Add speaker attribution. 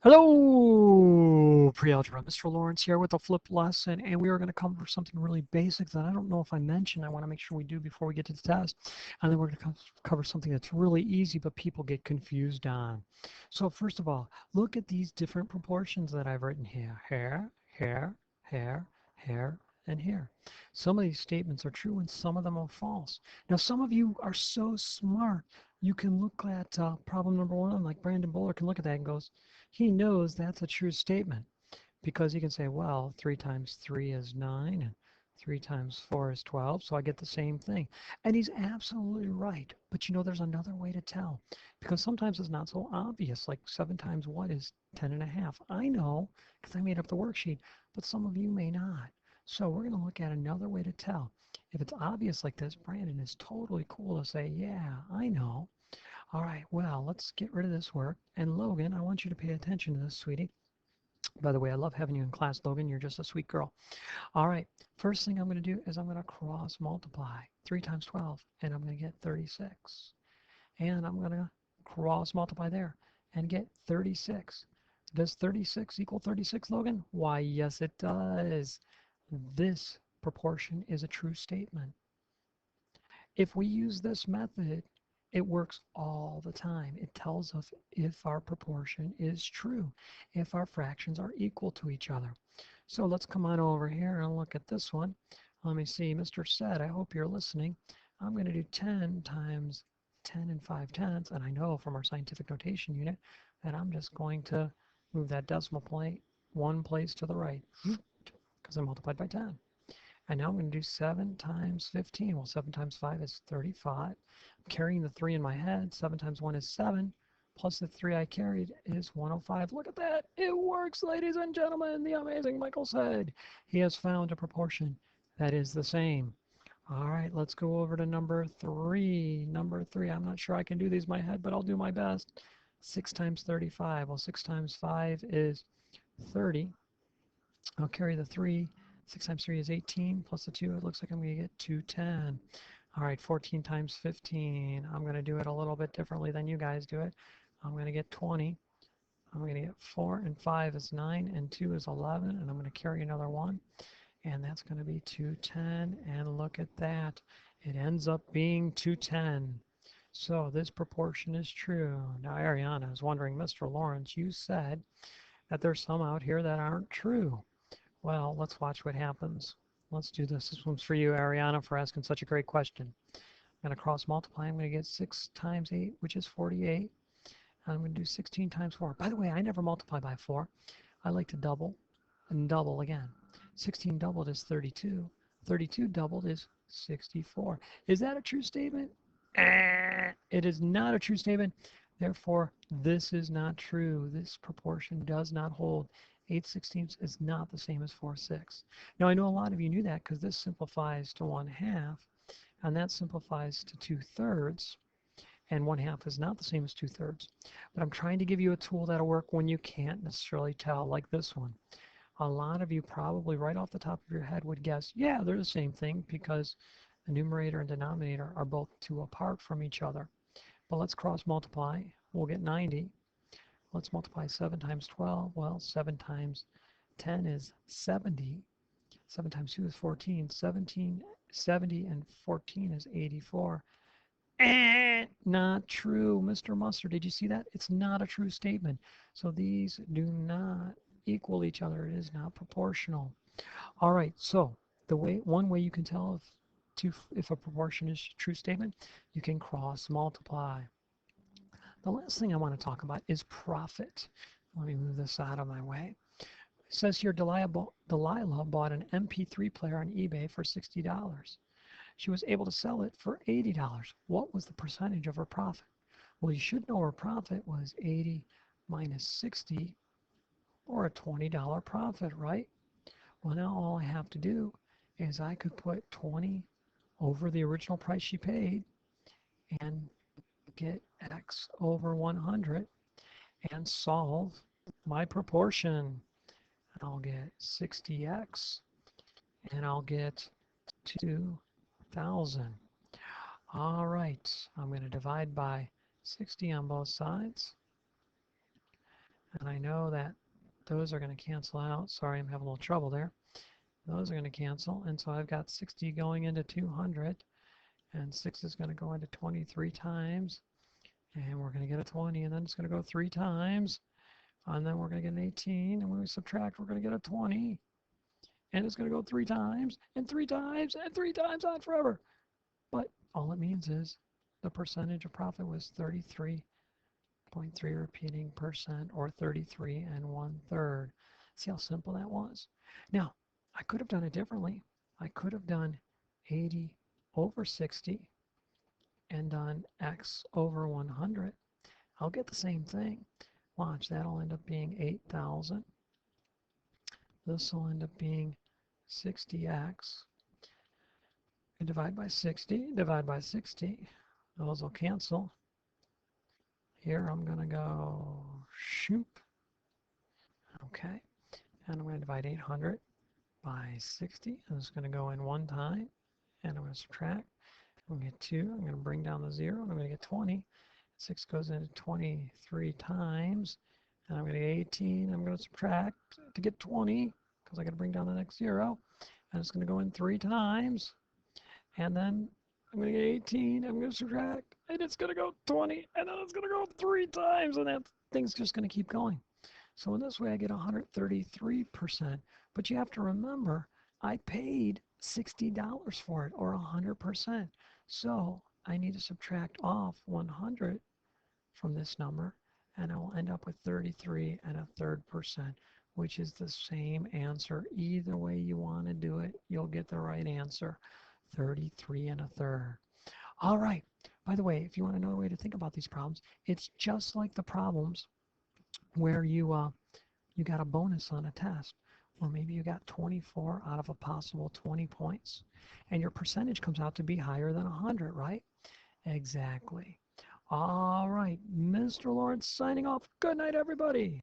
Speaker 1: Hello, pre-algebra. Mr. Lawrence here with a flip lesson, and we are going to cover something really basic that I don't know if I mentioned. I want to make sure we do before we get to the test. And then we're going to cover something that's really easy, but people get confused on. So first of all, look at these different proportions that I've written here. Here, and here. Some of these statements are true and some of them are false. Now, some of you are so smart. You can look at problem number one, like Brandon Bowler can look at that and goes, he knows that's a true statement because he can say, well, 3 times 3 is 9 and 3 times 4 is 12, so I get the same thing. And he's absolutely right. But you know, there's another way to tell because sometimes it's not so obvious, like 7 times what is 10 and a half. I know because I made up the worksheet, but some of you may not. So we're going to look at another way to tell. If it's obvious like this, Brandon is totally cool to say, yeah, I know. All right, well, let's get rid of this work. And Logan, I want you to pay attention to this, sweetie. By the way, I love having you in class, Logan. You're just a sweet girl. All right, first thing I'm going to do is I'm going to cross multiply 3 times 12, and I'm going to get 36. And I'm going to cross multiply there and get 36. Does 36 equal 36, Logan? Why, yes, it does. This proportion is a true statement. If we use this method, it works all the time. It tells us if our proportion is true, if our fractions are equal to each other. So let's come on over here and look at this one. Let me see, Mr. Said, I hope you're listening. I'm going to do 10 times 10 and 5/10, and I know from our scientific notation unit that I'm just going to move that decimal point one place to the right because I multiplied by 10. And now I'm going to do 7 times 15. Well, 7 times 5 is 35. I'm carrying the 3 in my head. 7 times 1 is 7. Plus the 3 I carried is 105. Look at that. It works, ladies and gentlemen. The amazing Michael said he has found a proportion that is the same. All right, let's go over to number 3. Number 3, I'm not sure I can do these in my head, but I'll do my best. 6 times 35. Well, 6 times 5 is 30. I'll carry the 3. 6 times 3 is 18, plus the 2, it looks like I'm going to get 210. All right, 14 times 15. I'm going to do it a little bit differently than you guys do it. I'm going to get 20. I'm going to get 4 and 5 is 9 and 2 is 11, and I'm going to carry another 1, and that's going to be 210, and look at that. It ends up being 210. So this proportion is true. Now Ariana is wondering, Mr. Lawrence, you said that there's some out here that aren't true. Well, let's watch what happens. Let's do this. This one's for you, Ariana, for asking such a great question. I'm going to cross multiply. I'm going to get 6 times 8, which is 48. I'm going to do 16 times 4. By the way, I never multiply by 4. I like to double and double again. 16 doubled is 32. 32 doubled is 64. Is that a true statement? It is not a true statement. Therefore, this is not true. This proportion does not hold. 8/16 is not the same as 4/6. Now, I know a lot of you knew that because this simplifies to 1/2, and that simplifies to 2/3, and 1/2 is not the same as 2/3. But I'm trying to give you a tool that'll work when you can't necessarily tell, like this one. A lot of you probably right off the top of your head would guess, yeah, they're the same thing because the numerator and denominator are both 2 apart from each other. But let's cross multiply. We'll get 90. Let's multiply 7 times 12. Well, 7 times 10 is 70. 7 times 2 is 14. 70 and 14 is 84. Not true. Mr. Mustard, did you see that? It's not a true statement. So these do not equal each other. It is not proportional. All right, so one way you can tell if a proportion is a true statement, you can cross multiply. The last thing I want to talk about is profit. Let me move this out of my way. It says here Delilah bought an MP3 player on eBay for $60. She was able to sell it for $80. What was the percentage of her profit? Well, you should know her profit was 80 minus 60, or a $20 profit, right? Well, now all I have to do is I could put 20 over the original price she paid and get x over 100 and solve my proportion. I'll get 60x and I'll get 2,000. All right, I'm going to divide by 60 on both sides. And I know that those are going to cancel out. Sorry, I'm having a little trouble there. Those are going to cancel. And so I've got 60 going into 200. And 6 is going to go into 23 times. And we're going to get a 20. And then it's going to go 3 times. And then we're going to get an 18. And when we subtract, we're going to get a 20. And it's going to go 3 times. And 3 times. And 3 times on forever. But all it means is the percentage of profit was 33.3 repeating percent, or 33 1/3. See how simple that was? Now, I could have done it differently. I could have done 80 over 60 and done x over 100. I'll get the same thing. Watch, that'll end up being 8,000. This will end up being 60x. And divide by 60, divide by 60. Those will cancel. Here I'm going to go shoop. Okay. And I'm going to divide 800 by 60. And it's going to go in 1 time. And I'm going to subtract. I'm going to get 2. I'm going to bring down the 0. And I'm going to get 20. 6 goes into 23 times. And I'm going to get 18. I'm going to subtract to get 20 because I got to bring down the next 0. And it's going to go in 3 times. And then I'm going to get 18. I'm going to subtract. And it's going to go 20. And then it's going to go 3 times. And that thing's just going to keep going. So in this way, I get 133%. But you have to remember, I paid $60 for it, or 100%. So I need to subtract off 100 from this number, and I will end up with 33 1/3%, which is the same answer. Either way you want to do it, you'll get the right answer, 33 1/3. All right. By the way, if you want another way to think about these problems, it's just like the problems where you got a bonus on a test, or maybe you got 24 out of a possible 20 points, and your percentage comes out to be higher than 100, right? Exactly. All right, Mr. Lawrence signing off. Good night, everybody.